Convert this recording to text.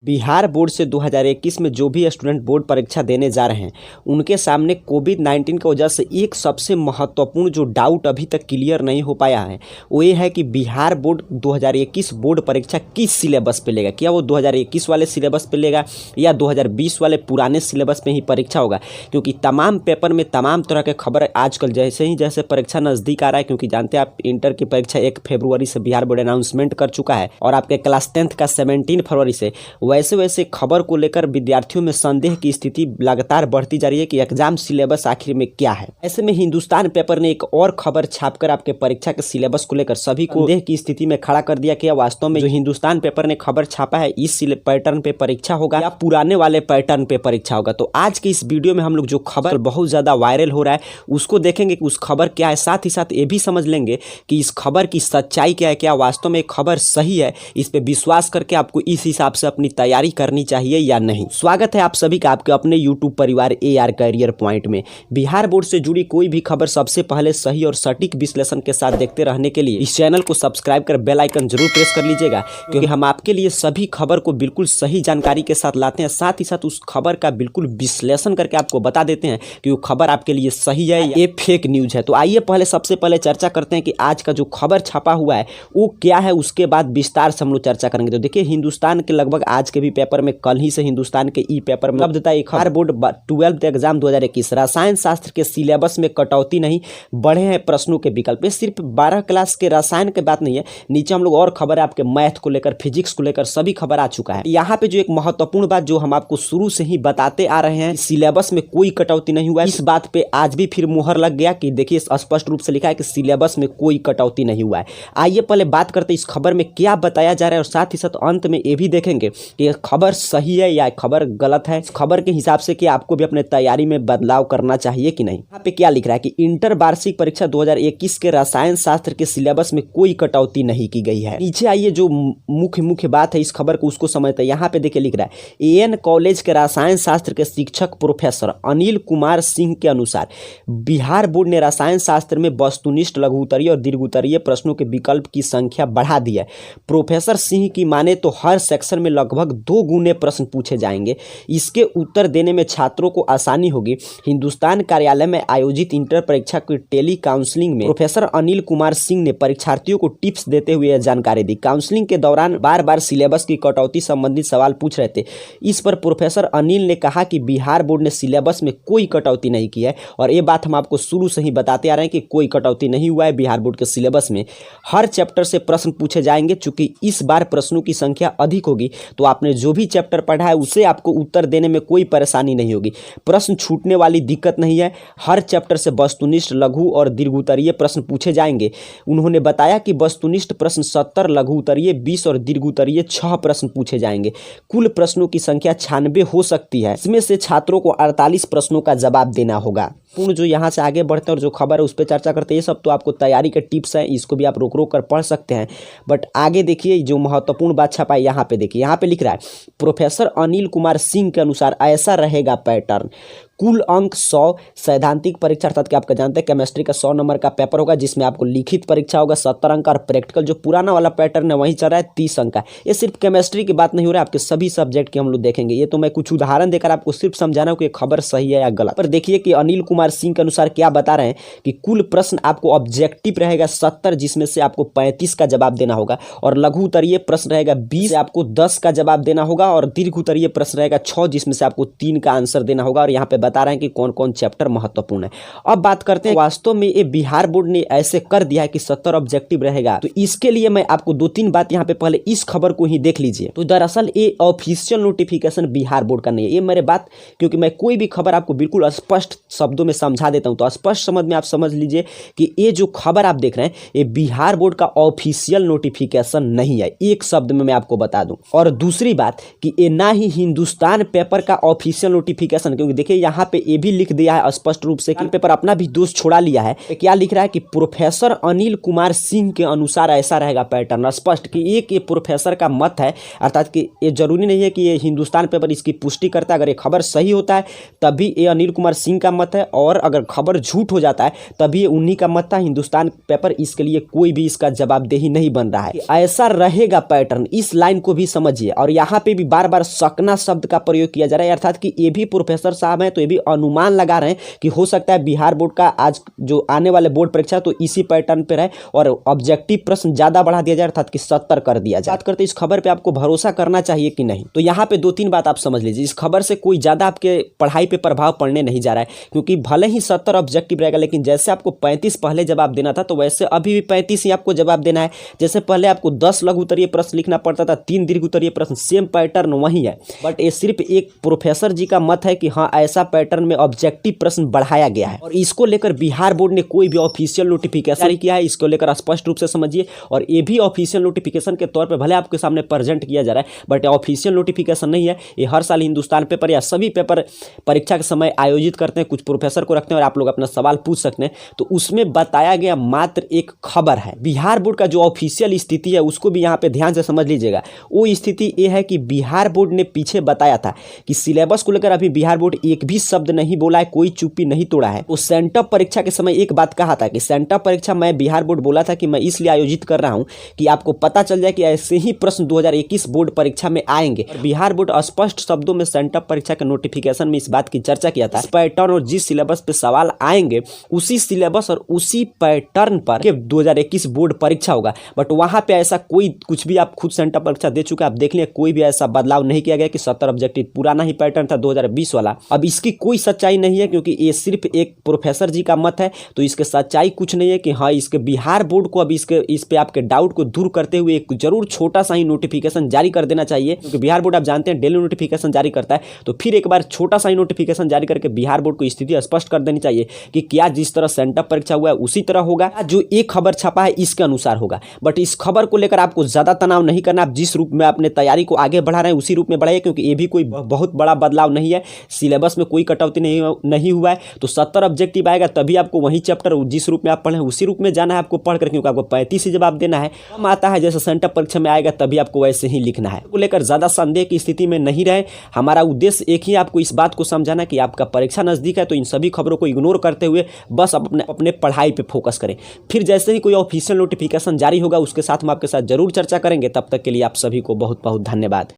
Bihar board से 2021 में जो भी स्टूडेंट बोर्ड परीक्षा देने जा रहे हैं उनके सामने कोविड-19 की वजह से एक सबसे महत्वपूर्ण जो डाउट अभी तक क्लियर नहीं हो पाया है वो ये है कि बिहार बोर्ड 2021 बोर्ड परीक्षा किस सिलेबस पे लेगा। क्या वो 2021 वाले सिलेबस पे लेगा या 2020 वाले पुराने सिलेबस में ही परीक्षा होगा, क्योंकि तमाम पेपर में तमाम तरह के खबर आजकल जैसे परीक्षा नज़दीक आ रहा है, क्योंकि जानते हैं आप इंटर की परीक्षा 1 फरवरी से बिहार बोर्ड अनाउंसमेंट कर चुका है और आपके क्लास 10th का 17 फरवरी से वैसे वैसे खबर को लेकर विद्यार्थियों में संदेह की स्थिति लगातार बढ़ती जा रही है कि एग्जाम सिलेबस आखिर में क्या है। ऐसे में हिंदुस्तान पेपर ने एक और खबर छापकर आपके परीक्षा के सिलेबस को लेकर सभी को संदेह की स्थिति में खड़ा कर दिया कि वास्तव में जो हिंदुस्तान पेपर ने खबर छापा है इस पैटर्न पे परीक्षा होगा या पुराने वाले पैटर्न पे परीक्षा होगा। तो आज के इस वीडियो में हम लोग जो खबर बहुत ज्यादा वायरल हो रहा है उसको देखेंगे कि उस खबर क्या है, साथ ही साथ ये भी समझ लेंगे कि इस खबर की सच्चाई क्या है, क्या वास्तव में खबर सही है, इस पे विश्वास करके आपको इस हिसाब से अपनी तैयारी करनी चाहिए या नहीं। स्वागत है आप सभी का आपके अपने YouTube परिवार AR करियर पॉइंट में। बिहार बोर्ड से जुड़ी कोई भी खबर सबसे पहले सही और सटीक विश्लेषण के साथ देखते रहने के लिए इस चैनल को सब्सक्राइब कर बेल आइकन जरूर प्रेस कर लीजिएगा, क्योंकि हम आपके लिए सभी खबर को बिल्कुल सही जानकारी के साथ लाते हैं, साथ ही साथ उस खबर का बिल्कुल विश्लेषण करके आपको बता देते हैं कि वो खबर आपके लिए सही है या ये फेक न्यूज है। तो आइए सबसे पहले चर्चा करते हैं कि आज का जो खबर छपा हुआ है वो क्या है, उसके बाद विस्तार से हम लोग चर्चा करेंगे। तो देखिए हिंदुस्तान के लगभग आज के भी पेपर में कल ही से हिंदुस्तान के ई पेपर में उपलब्ध था एक बिहार बोर्ड 12th एग्जाम 2021 रसायन शास्त्र के सिलेबस में कटौती नहीं, बढ़े हैं प्रश्नों के विकल्प। ये सिर्फ 12 क्लास के रसायन की बात नहीं है, नीचे हम लोग और खबर है आपके मैथ को लेकर, फिजिक्स को लेकर सभी खबर आ चुका है। यहाँ पे जो एक महत्वपूर्ण बात जो हम आपको शुरू से ही बताते आ रहे हैं, सिलेबस में कोई कटौती नहीं हुआ है, इस बात पे आज भी फिर मुहर लग गया कि देखिए स्पष्ट रूप से लिखा है कि सिलेबस में कोई कटौती नहीं हुआ है। आइए पहले बात करते हैं इस खबर में क्या बताया जा रहा है और साथ ही साथ अंत में ये भी देखेंगे कि खबर सही है या खबर गलत है, इस खबर के हिसाब से कि आपको भी अपने तैयारी में बदलाव करना चाहिए कि नहीं। यहाँ पे क्या लिख रहा है कि इंटर वार्षिक परीक्षा 2021 के रसायन शास्त्र के सिलेबस में कोई कटौती नहीं की गई है। नीचे आइए जो मुख्य बात है इस खबर को उसको समझते हैं। यहाँ पे देखिए लिख रहा है AN कॉलेज के रसायन शास्त्र के शिक्षक प्रोफेसर अनिल कुमार सिंह के अनुसार बिहार बोर्ड ने रसायन शास्त्र में वस्तुनिष्ठ लघु उत्तरीय और दीर्घ उत्तरीय प्रश्नों के विकल्प की संख्या बढ़ा दी है। प्रोफेसर सिंह की माने तो हर सेक्शन में लगभग 2 गुने प्रश्न पूछे जाएंगे, इसके उत्तर देने में छात्रों को आसानी होगी। हिंदुस्तान कार्यालय में आयोजित इंटर परीक्षा की टेली काउंसलिंग में प्रोफेसर अनिल कुमार सिंह ने परीक्षार्थियों को टिप्स देते हुए यह जानकारी दी। काउंसलिंग के दौरान बार बार सिलेबस की कटौती संबंधित सवाल पूछ रहे थे। इस पर प्रोफेसर अनिल ने कहा कि बिहार बोर्ड ने सिलेबस में कोई कटौती नहीं की है और ये बात हम आपको शुरू से ही बताते आ रहे हैं कि कोई कटौती नहीं हुआ है। बिहार बोर्ड के सिलेबस में हर चैप्टर से प्रश्न पूछे जाएंगे। चूंकि इस बार प्रश्नों की संख्या अधिक होगी तो आपने जो भी चैप्टर पढ़ा है उसे आपको उत्तर देने में कोई परेशानी नहीं होगी, प्रश्न छूटने वाली दिक्कत नहीं है। हर चैप्टर से वस्तुनिष्ठ लघु और दीर्घ उत्तरीय प्रश्न पूछे जाएंगे। उन्होंने बताया कि वस्तुनिष्ठ प्रश्न 70, लघु उत्तरीय 20 और दीर्घ उत्तरीय 6 प्रश्न पूछे जाएंगे। कुल प्रश्नों की संख्या 96 हो सकती है, इसमें से छात्रों को 48 प्रश्नों का जवाब देना होगा। पूर्ण जो यहाँ से आगे बढ़ते हैं और जो खबर है उस पर चर्चा करते हैं, ये सब तो आपको तैयारी के टिप्स हैं, इसको भी आप रोक कर पढ़ सकते हैं। बट आगे देखिए जो महत्वपूर्ण बात छपा है यहाँ पे देखिए, यहाँ पे लिख रहा है प्रोफेसर अनिल कुमार सिंह के अनुसार ऐसा रहेगा पैटर्न। कुल अंक 100 सैद्धांतिक परीक्षा अर्थात कि आपका जानते हैं केमिस्ट्री का 100 नंबर का पेपर होगा जिसमें आपको लिखित परीक्षा होगा 70 अंक और प्रैक्टिकल जो पुराना वाला पैटर्न है वही चल रहा है 30 अंक का। ये सिर्फ केमिस्ट्री की बात नहीं हो रहा है, आपके सभी सब्जेक्ट के हम लोग देखेंगे। ये तो मैं कुछ उदाहरण देकर आपको सिर्फ समझाना हूँ कि खबर सही है या गलत। पर देखिए कि अनिल कुमार सिंह के अनुसार क्या बता रहे हैं कि कुल प्रश्न आपको ऑब्जेक्टिव रहेगा 70 जिसमें से आपको 35 का जवाब देना होगा और लघु उत्तरीय प्रश्न रहेगा 20 आपको 10 का जवाब देना होगा और दीर्घ उत्तरीय प्रश्न रहेगा 6 जिसमें से आपको 3 का आंसर देना होगा। और यहाँ पे बता रहे हैं कि कौन कौन चैप्टर महत्वपूर्ण है। अब बात करते हैं वास्तव में ये बिहार बोर्ड ने ऐसे कर दिया है कि 70 ऑब्जेक्टिव रहेगा, तो इसके लिए मैं आपको 2-3 बात यहाँ पे पहले इस खबर को ही देख लीजिए। तो दरअसल ये ऑफिशियल नोटिफिकेशन बिहार बोर्ड का नहीं है, ये मेरे बात क्योंकि मैं कोई भी खबर आपको बिल्कुल स्पष्ट शब्दों में समझा देता हूं, तो स्पष्ट समझ में आप समझ लीजिए कि ये जो खबर आप देख रहे हैं ये बिहार बोर्ड का ऑफिशियल नोटिफिकेशन नहीं है, एक शब्द में मैं आपको बता दूं। और दूसरी बात कि ये ना ही हिंदुस्तान पेपर का ऑफिशियल नोटिफिकेशन, क्योंकि देखिए यहाँ पे ये भी लिख दिया है स्पष्ट रूप से कि पेपर अपना भी दोष छोड़ा लिया है। क्या लिख रहा है कि प्रोफेसर अनिल कुमार सिंह के अनुसार ऐसा रहेगा पैटर्न, स्पष्ट कि एक ये प्रोफेसर का मत है, अर्थात कि ये जरूरी नहीं है कि ये हिंदुस्तान पेपर इसकी पुष्टि करता है। अगर ये खबर सही होता है तभी ये अनिल कुमार सिंह का मत है, और अगर खबर झूठ हो जाता है तभी ये उन्हीं का मत था। हिंदुस्तान पेपर इसके लिए कोई भी इसका जवाबदेही नहीं बन रहा है। ऐसा रहेगा पैटर्न, इस लाइन को भी समझिए। और यहाँ पे भी बार बार सकना शब्द का प्रयोग किया जा रहा है, अर्थात कि ये भी प्रोफेसर साहब हैं तो ये भी अनुमान लगा रहे हैं कि हो सकता है बिहार बोर्ड का आज जो आने वाले बोर्ड परीक्षा तो इसी पैटर्न पे रहे और ऑब्जेक्टिव प्रश्न ज्यादा बढ़ा दिया जाए, अर्थात कि 70 कर दिया जाए। बात करते इस खबर पे आपको भरोसा करना चाहिए कि नहीं, तो यहाँ पे 2-3 बात आप समझ लीजिए। इस खबर से कोई ज्यादा आपके पढ़ाई पे प्रभाव पड़ने नहीं जा रहा है, क्योंकि भले ही 70 ऑब्जेक्टिव रहेगा, लेकिन जैसे आपको 35 पहले जवाब देना था तो वैसे अभी भी 35 ही आपको जवाब देना है। जैसे पहले आपको 10 लघु उत्तरीय प्रश्न लिखना पड़ता था, 3 दीर्घ उत्तरीय प्रश्न, सेम पैटर्न वही है। बट ये सिर्फ एक प्रोफेसर जी का मत है कि हाँ ऐसा पैटर्न में ऑब्जेक्टिव प्रश्न बढ़ाया गया है, और इसको लेकर बिहार बोर्ड ने कोई भी ऑफिशियल नोटिफिकेशन जारी किया है, इसको लेकर स्पष्ट रूप से समझिए। और ये भी ऑफिशियल नोटिफिकेशन के तौर पे भले आपके सामने प्रेजेंट किया जा रहा है, बट ऑफिशियल नोटिफिकेशन नहीं है। ये हर साल हिंदुस्तान पेपर या सभी पेपर परीक्षा के समय आयोजित करते हैं, कुछ प्रोफेसर को रखते हैं और आप लोग अपना सवाल पूछ सकते हैं। तो उसमें बताया गया मात्र एक खबर है। बिहार बोर्ड का जो ऑफिशियल स्थिति है उसको भी यहाँ पे ध्यान से समझ लीजिएगा। वो स्थिति ये है कि बिहार बोर्ड ने पीछे बताया था कि सिलेबस को लेकर अभी बिहार बोर्ड एक भी शब्द नहीं बोला है, कोई चुप्पी नहीं तोड़ा है। वो सेंटअप परीक्षा के समय एक बात कहा था कि सेंटअप परीक्षा मैं बिहार बोर्ड बोला था कि मैं इसलिए आयोजित कर रहा हूं कि आपको पता चल जाए कि ऐसे ही प्रश्न 2021 बोर्ड परीक्षा में आएंगे। और बिहार बोर्ड स्पष्ट शब्दों में सेंटअप परीक्षा के नोटिफिकेशन में इस बात की चर्चा किया था, पैटर्न और जिस सिलेबस पे सवाल आएंगे उसी सिलेबस और उसी पैटर्न पर 2021 बोर्ड परीक्षा होगा। बट वहां पे ऐसा कोई कुछ भी, आप खुद सेंटअप परीक्षा दे चुके, आप देख लें कोई भी ऐसा बदलाव नहीं किया गया कि 70 ऑब्जेक्टिव पुराना ही पैटर्न था 2020 वाला। अब इसकी कोई सच्चाई नहीं है, क्योंकि ये सिर्फ एक प्रोफेसर जी का मत है, तो इसके सच्चाई कुछ नहीं है कि हाँ इसके बिहार बोर्ड को अब इस पे आपके डाउट को दूर करते हुए एक जरूर छोटा सा ही नोटिफिकेशन जारी कर देना चाहिए। क्योंकि बिहार बोर्ड आप जानते हैं डेली नोटिफिकेशन जारी करता है, तो फिर एक बार छोटा सा ही नोटिफिकेशन जारी करके बिहार बोर्ड को स्थिति स्पष्ट कर देनी चाहिए कि क्या जिस तरह सेंटअप परीक्षा हुआ है उसी तरह होगा, जो एक खबर छपा है इसके अनुसार होगा। बट इस खबर को लेकर आपको ज्यादा तनाव नहीं करना, आप जिस रूप में अपने तैयारी को आगे बढ़ा रहे हैं उसी रूप में बढ़ाइए, क्योंकि ये भी कोई बहुत बड़ा बदलाव नहीं है, सिलेबस में कोई कटौती नहीं हुआ है। तो 70 ऑब्जेक्टिव आएगा तभी आपको वही चैप्टर जिस रूप में आप पढ़े उसी रूप में जाना है आपको पढ़कर, क्योंकि आपको 35 ही जवाब देना है। कम आता है जैसे सेंटअप परीक्षा में आएगा तभी आपको वैसे ही लिखना है। को लेकर ज्यादा संदेह की स्थिति में नहीं रहे। हमारा उद्देश्य एक ही, आपको इस बात को समझाना कि आपका परीक्षा नजदीक है, तो इन सभी खबरों को इग्नोर करते हुए बस अपने पढ़ाई पे फोकस करें। फिर जैसे ही कोई ऑफिशियल नोटिफिकेशन जारी होगा उसके साथ हम आपके साथ जरूर चर्चा करेंगे। तब तक के लिए आप सभी को बहुत बहुत धन्यवाद।